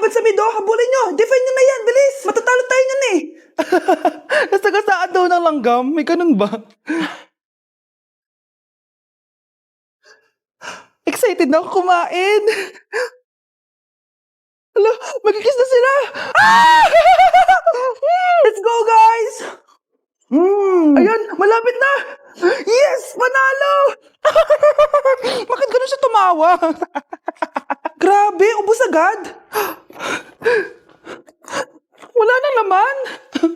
lumabad sa mid, habulin nyo. Defend nyo na yan, bilis. Matatalo tayo nyan eh. Nasagasaan daw ng langgam. May ganun ba? Excited na ako kumain. Hala, magkikis na sila. Ah! Let's go, guys. Ayan, malapit na. Yes, panalo. Bakit ganun siya tumawa? Grabe, ubos agad. Wala na naman.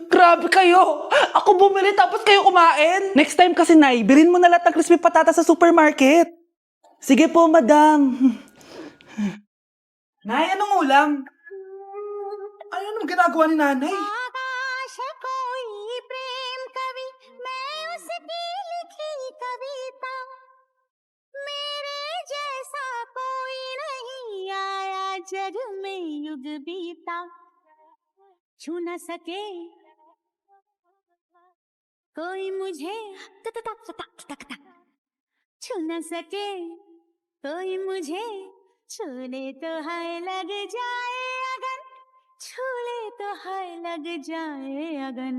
Grabe kayo. Ako bumili tapos kayo kumain. Next time kasi, Nay, bilhin mo na lahat ng crispy patata sa supermarket. Sige po, madam. Nay, anong ulam? Ano naman ginagawa ni nanay? आकाश कोई प्रेम कवि मैं उसकी लिखी कविता मेरे जैसा कोई नहीं आया जग में युग बीता छू न सके कोई मुझे छू न सके कोई मुझे छूने तो है लग जाए अगन छूले तो है लग जाए अगन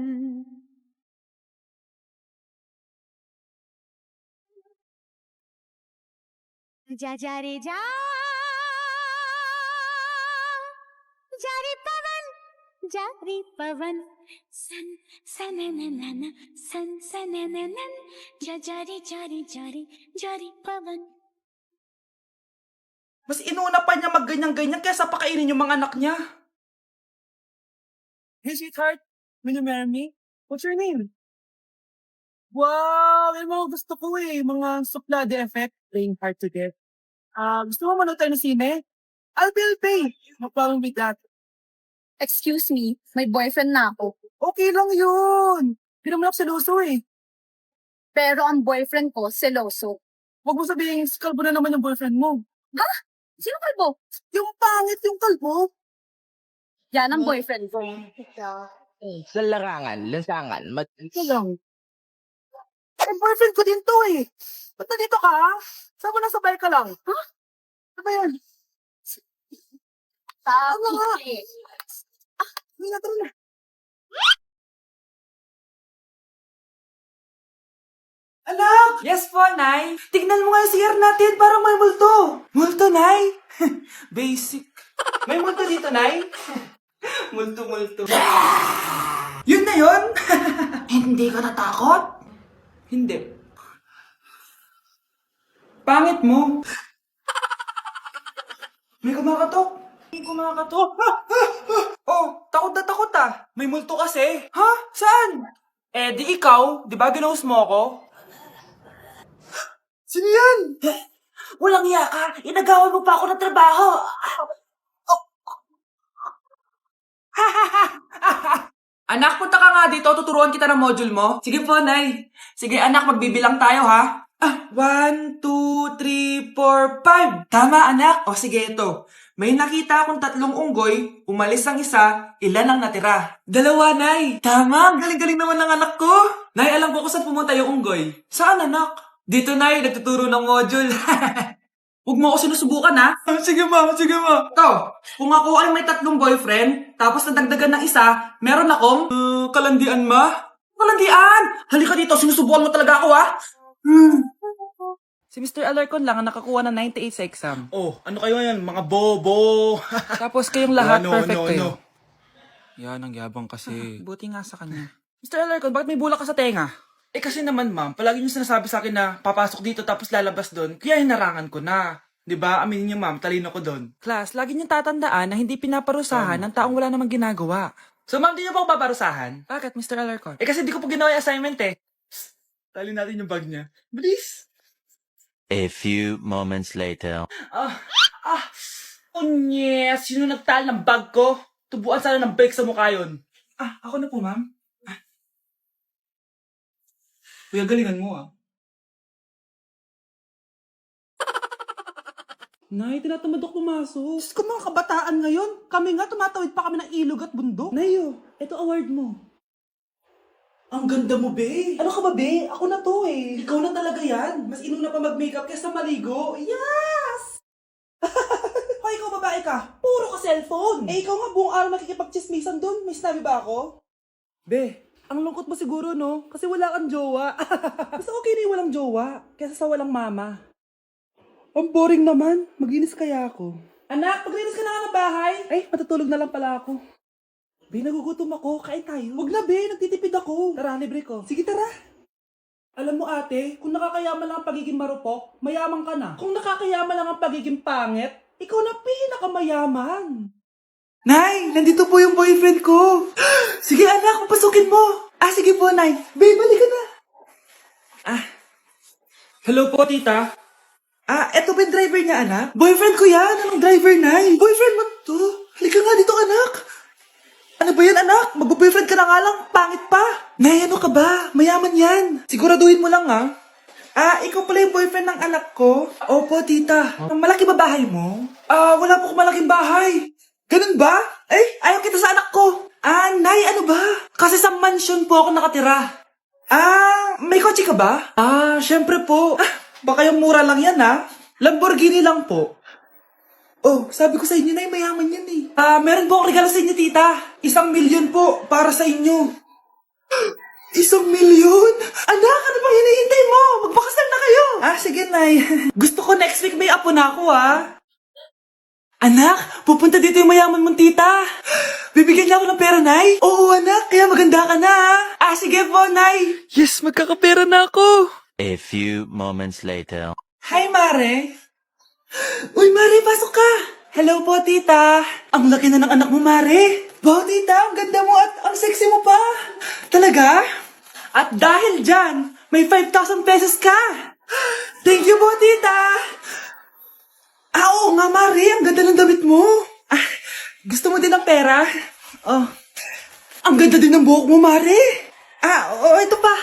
जा जा रे जा रे पवन सन सनननन सन सनननन जा रे पवन. Mas inuna pa niya magganyan-ganyan kaysa pakainin yung mga anak niya. Hey, sweetheart. Will you marry me? What's your name? Wow! Yung mga gusto ko eh. Mga suplade effect. Playing hard to get. Gusto mo manood tayo ng sine? I'll pay. No problem with that. Excuse me, may boyfriend na ako. Okay lang yun. Hindi naman ako seloso eh. Pero ang boyfriend ko, seloso. Huwag mo sabihin, kalbo na naman yung boyfriend mo. Sino kalbo? Yung pangit yung kalbo. Yan ang boyfriend ko. Sa lansangan, Ito lang. Eh, boyfriend ko din to eh. Ba't nandito ka? Saan ko nasabay ka lang? Ha? Ano ba yan? Ano nga? Hindi na, tara na. Anak! Yes po, Nay. Tignan mo nga yung CR natin, parang may multo. Multo, Nay? Basic. May multo dito, Nay? Multo. Yun na yun? Hindi ka natakot? Hindi. Pangit mo. May kumakatok. Oh, takot na takot ah. May multo kasi. Ha? Saan? Eh, di ikaw. Di ba ginose mo ako? Sino yan? Walang iya ka. Inagawan mo pa ako ng trabaho. Anak, punta ka nga dito. Tuturuan kita ng module mo. Sige po, Nay. Sige, anak, magbibilang tayo, ha? 1, 2, 3, 4, 5. Tama, anak. O, sige, ito. May nakita akong 3 unggoy, umalis ang isa, ilan ang natira? 2, Nay. Tama, ang galing-galing naman ng anak ko. Nay, alam ko kung saan pumunta yung unggoy. Saan, anak? Dito, Nay, nagtuturo ng module. Huwag mo ako sinusubukan, ha? Sige, ma. Ito, kung ako ay may 3 boyfriend, tapos nadagdagan ng isa, meron akong, kalandian, ma? Kalandian! Halika dito, sinusubukan mo talaga ako, ha? Si Mr. Alarcon lang ang nakakuha ng 98 sa exam. Oh, ano kayo yan? Mga bobo. Tapos kayong lahat No. perfect kayo. Yan, ang yabang kasi. Buti nga sa kanya. Mr. Alarcon, bakit may bulak ka sa tenga? Eh kasi naman ma'am, palagi niyo sinasabi sa akin na papasok dito tapos lalabas doon, kaya hinarangan ko na. 'Di ba? Aminin niyo ma'am, talino ko doon. Class, lagi niyong tatandaan na hindi pinaparusahan ng taong wala namang ginagawa. So ma'am, di niyo po ako paparusahan? Bakit, Mr. Alarcon? Eh kasi di ko po ginawa yung assignment eh. Tali natin yung bag niya. Bilis! A few moments later. Yes! Sino nagtal ng bag ko? Tubuan sana ng bake sa mukha yun. Ako na po, ma'am. Kuya, galingan mo, Nay, tinatamad ako pumasok. Diyos ko, mga kabataan ngayon. Kami nga, tumatawid pa kami ng ilog at bundok. Nayo, ito award mo. Ang ganda mo, be. Ano ka ba, be? Ako na to, eh. Ikaw na talaga yan. Mas inuna pa mag-makeup kaysa maligo. Yes! Hoy, ikaw babae ka. Puro ka naka-cellphone. Eh, ikaw nga buong araw nakikipag-chismisan doon. May sinabi ba ako? Be, ang lungkot mo siguro, no? Kasi wala kang jowa. Mas okay na yung walang jowa kaysa sa walang mama. Ang boring naman. Maginis kaya ako. Anak, paglinis ka na nga ng bahay. Ay, matutulog na lang pala ako. Be, nagugutom ako. Kain tayo. Huwag na, Be. Nagtitipid ako. Tara, libre ko. Sige, tara. Alam mo, ate, kung nakakayaman lang ang pagiging marupok, mayaman ka na. Kung nakakayaman lang ang pagiging pangit, ikaw na pinakamayaman. Nay, nandito po yung boyfriend ko. Sige, anak, papasukin mo. Sige po, Nay. Be, balik ka na. Hello po, tita. Eto ba yung driver niya, anak? Boyfriend ko yan. Anong driver, Nay? Boyfriend mo to? Halika nga dito, anak. Ano ba yan, anak? Mag-boyfriend ka na nga lang. Pangit pa. Nay, ano ka ba? Mayaman yan. Siguraduhin mo lang, ha? Ikaw pala yung boyfriend ng anak ko? Opo, tita. Malaki ba bahay mo? Wala po akong malaking bahay. Ganun ba? Ayaw kita sa anak ko. Nay, ano ba? Kasi sa mansion po ako nakatira. May kotse ka ba? Syempre po. Baka yung mura lang yan, ha? Lamborghini lang po. Oh, sabi ko sa inyo, Nay, mayaman yan eh. Meron po akong regalo sa inyo, tita. 1,000,000 po, para sa inyo. 1,000,000? Anak, ano bang hinihintay mo? Magpakasal na kayo. Sige, Nay. Gusto ko next week may apo na ako, ha? Anak, pupunta dito yung mayaman mong tita. Bibigyan niya ako ng pera, Nay. Oo, anak, kaya maganda ka na, ha? Sige po, Nay. Yes, magkakapera na ako. A few moments later. Hi, Mare. Uy, Mare, pasok ka. Hello po, tita. Ang laki na ng anak mo, Mare. Wow, tita, ang ganda mo at ang sexy mo pa. Talaga? At dahil dyan, may 5,000 pesos ka. Thank you po, tita. Oo nga, Mare, ang ganda ng damit mo. Gusto mo din ng pera? Ang ganda din ng buhok mo, Mare. Ito pa.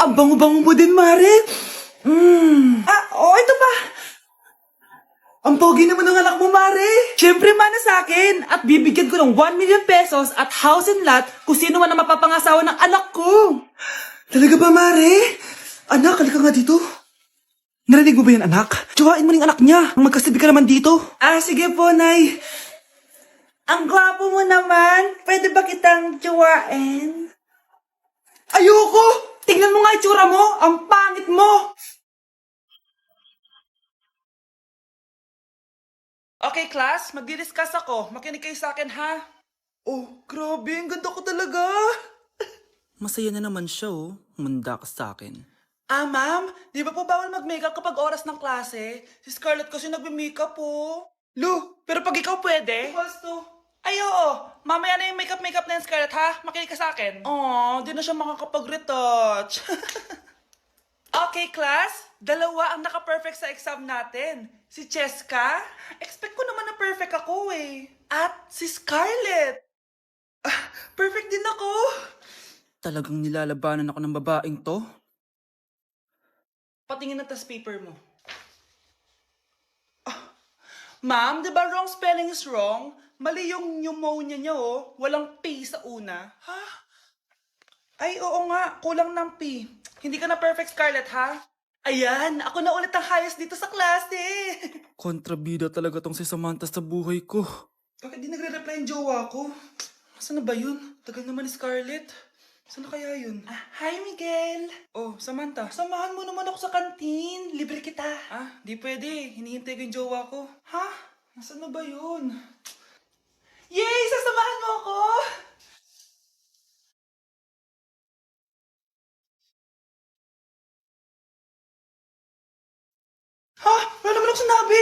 Ang bango-bango mo din, Mare. Ito pa. Ang pogi naman ng anak mo, Mare. Siyempre, mana sa akin. At bibigyan ko ng 1,000,000 pesos at house and lot kung sino man ang mapapangasawa ng anak ko. Talaga ba, Mare? Anak, halika nga dito. Narinig mo ba yan, anak? Tsuhain mo ng anak niya. Ang magkasabi ka naman dito. Sige po, Nay. Ang gwapo mo naman. Pwede ba kitang tsuhain? Ayoko! Tingnan mo nga itsura mo. Ang pangit mo. Okay, class. Magdi-discuss ako. Makinig kayo sa akin, ha? Oh, grabe. Ang ganda ko talaga. Masaya na naman siya, oh. Manda ka sa akin. Ma'am, di ba po bawal mag-makeup kapag oras ng klase? Si Scarlett kasi nagbe-makeup po. Lu, pero pag ikaw pwede? Ay, oo. Mamaya na yung makeup na yung Scarlett, ha? Makinig ka sa akin. Di na siya makakapag-retouch. Okay, class. 2 ang naka-perfect sa exam natin. Si Cheska. Expect ko naman na perfect ako, eh. At si Scarlett. Perfect din ako. Talagang nilalabanan ako ng babaeng to? Patingin na tas paper mo. Ma'am, di ba wrong spelling is wrong? Mali yung pneumonia niya, oh. Walang P sa una. Ha? Ay, oo nga. Kulang ng P. Hindi ka na perfect, Scarlett, ha? Ayan, ako na ulit ang highest dito sa klase. Kontrabida talaga tong si Samantha sa buhay ko. Bakit di nagre-reply yung jowa ko? Saan na ba yun? Tagal naman ni Scarlett. Saan na kaya yun? Hi, Miguel. Oh, Samantha, samahan mo naman ako sa kantin. Libre kita. Di pwede. Hinihintay ko yung jowa ko. Ha? Nasaan na ba yun? Yay! Sasamahan mo ako! Ha? Wala naman ako sinabi!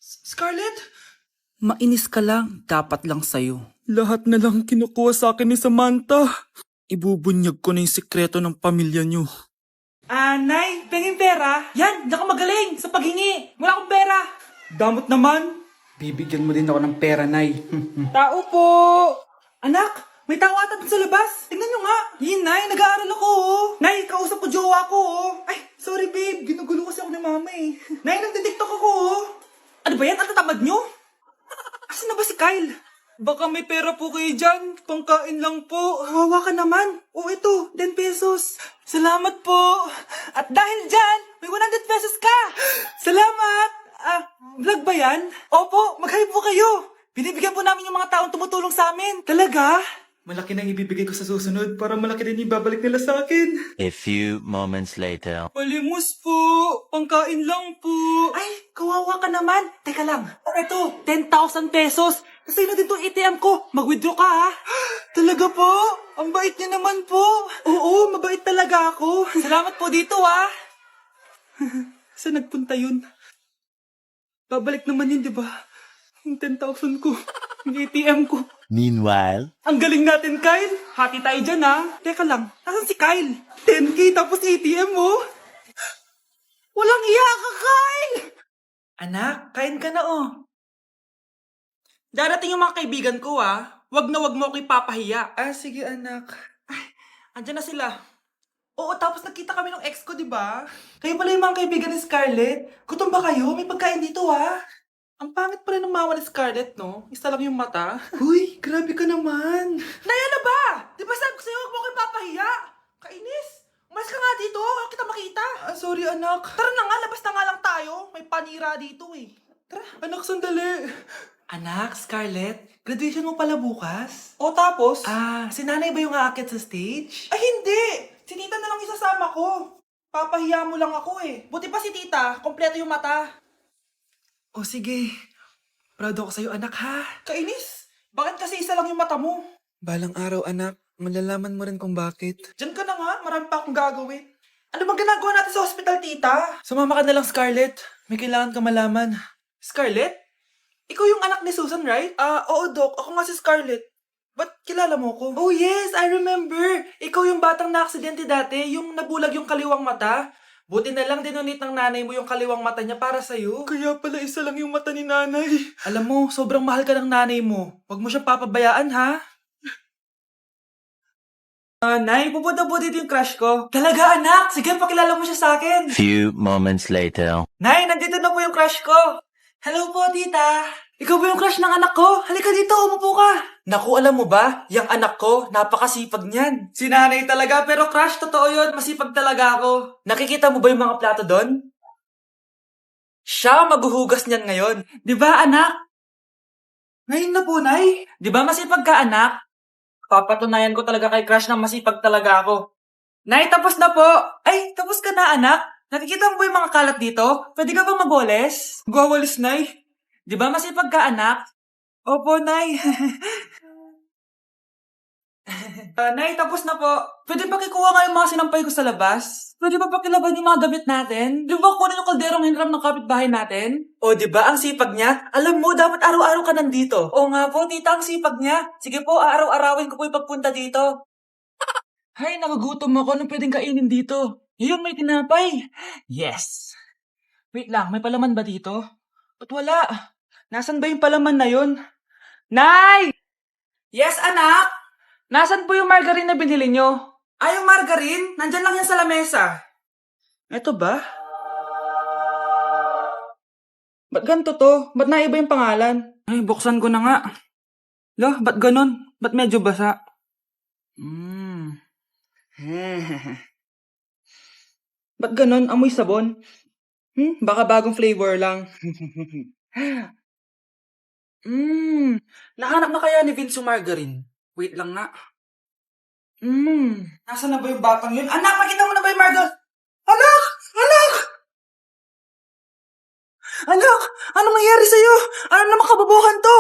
Scarlett? Mainis ka lang. Dapat lang sa'yo. Lahat na lang kinukuha sa akin ni Samantha. Ibubunyag ko na yung sikreto ng pamilya niyo. Nay, pengin pera? Yan, di ako magaling sa paghingi. Wala akong pera. Damot naman. Bibigyan mo din ako ng pera, Nay. Tao po! Anak, may tao ata dun sa labas. Tingnan nyo nga. Yun, Nay, nag-aaral ako, oh. Nay, kausap ko jowa ko, oh. Ay, sorry, babe. Ginugulo kasi ako ni mama, eh. Nay, nagtitiktok ako, oh. Ano ba yan? Ang tatamad nyo? Asan na ba si Kyle? Baka may pera po kayo dyan. Pangkain lang po. Hawa ka naman. O ito, 10 pesos. Salamat po. At dahil dyan, may 100 pesos ka. Salamat. Vlog ba yan? Opo, mag-hi po kayo. Binibigyan po namin yung mga taong tumutulong sa amin. Talaga? Malaki na ibibigay ko sa susunod para malaki din ibabalik nila sa akin. A few moments later. Malimos po. Pangkain lang po. Ay, kawawa ka naman. Teka lang. Ito, 10,000 pesos. Kasi na din itong ATM ko. Mag-withdraw ka ha. Talaga po? Ang bait niya naman po. Oo, mabait talaga ako. Salamat po dito ha. Saan nagpunta yun? Babalik naman yun, di ba? Yung 10,000 ko. Yung ATM ko. Meanwhile, Ang galing natin, Kyle. Hati tayo dyan, ha? Teka lang, nasan si Kyle? 10K tapos ATM mo? Walang iya ka, Kyle! Anak, kain ka na, oh. Darating yung mga kaibigan ko, ha? Wag na wag mo ako ipapahiya. Ah, sige, anak. Ay, andyan na sila. Oo, tapos nakita kami ng ex ko, di ba? Kayo pala yung mga kaibigan ni Scarlett. Gutom ba kayo? May pagkain dito, ha? Ang pangit pala ng mama ni Scarlett, no? Isa lang yung mata. Uy, grabe ka naman. Naya na ba? Di ba sabi ko sa'yo, huwag mo ko ipapahiya? Kainis. Umalis ka nga dito, huwag kita makita. Ah, sorry, anak. Tara na nga, labas na nga lang tayo. May panira dito, eh. Tara. Anak, sandali. Anak, Scarlett, graduation mo pala bukas? O tapos? Ah, si nanay ba yung aakyat sa stage? Ay, hindi. Si tita na lang isasama ko. Papahiya mo lang ako, eh. Buti pa si tita, kompleto yung mata. O sige, proud ako sa'yo anak ha. Kainis, bakit kasi isa lang yung mata mo? Balang araw anak, malalaman mo rin kung bakit. Diyan ka na nga, marami pa akong gagawin. Ano bang ginagawa natin sa hospital tita? Sumama ka na lang Scarlett, may kailangan ka malaman. Scarlett? Ikaw yung anak ni Susan, right? Oo Doc, ako nga si Scarlett. Ba't kilala mo ko? Oh yes, I remember. Ikaw yung batang na-aksidente dati, yung nabulag yung kaliwang mata. Buti na lang dinonate ng nanay mo yung kaliwang mata niya para sa'yo. Kaya pala isa lang yung mata ni nanay. Alam mo, sobrang mahal ka ng nanay mo. Huwag mo siya papabayaan, ha? Nay, pupunta po dito yung crush ko. Talaga, anak? Sige, pakilala mo siya sa akin. few moments later. Nay, nandito na po yung crush ko. Hello po, tita. Ikaw ba yung crush ng anak ko? Halika dito, umupo ka. Naku, alam mo ba? Yung anak ko, napakasipag niyan. Si nanay talaga, pero crush, totoo yun. Masipag talaga ako. Nakikita mo ba yung mga plato doon? Siya maghuhugas niyan ngayon. Di ba, anak? Ngayon na po, nay. Di ba masipag ka, anak? Papatunayan ko talaga kay crush na masipag talaga ako. Nay, tapos na po. Ay, tapos ka na, anak. Nakikita mo ba yung mga kalat dito? Pwede ka bang magwalis? Magwawalis, nay. Di ba masipag ka, anak? Opo, nay. Nay, tapos na po. Pwede ba kikuha nga yung mga sinampay ko sa labas? Pwede ba pakilaban yung mga gamit natin? Di ba kunin yung kalderong hinram ng kapitbahay natin? O, di ba ang sipag niya? Alam mo, dapat araw-araw ka nandito. O nga po, tita, ang sipag niya. Sige po, araw-arawin ko po yung pagpunta dito. Hay, nagugutom ako. Anong pwedeng kainin dito? Yun, may tinapay. Yes. Wait lang, may palaman ba dito? Ba't wala? Nasaan ba yung palaman na yun? Nay! Yes, anak? Nasaan po yung margarine na binili nyo? Ay, yung margarine? Nandyan lang yan sa lamesa. Eto ba? Ba't ganito to? Ba't naiba yung pangalan? Ay, buksan ko na nga. Lo, ba't ganon? Ba't medyo basa? Ba't ganon? Amoy sabon? Baka bagong flavor lang. Nahanap na kaya ni Vince yung margarine? Wait lang nga. Nasaan na ba yung batang yun? Anak, nakita mo na ba yung margarine? Anak! Anak! Anak! Anong nangyari sa'yo? Ano naman kababuhan to?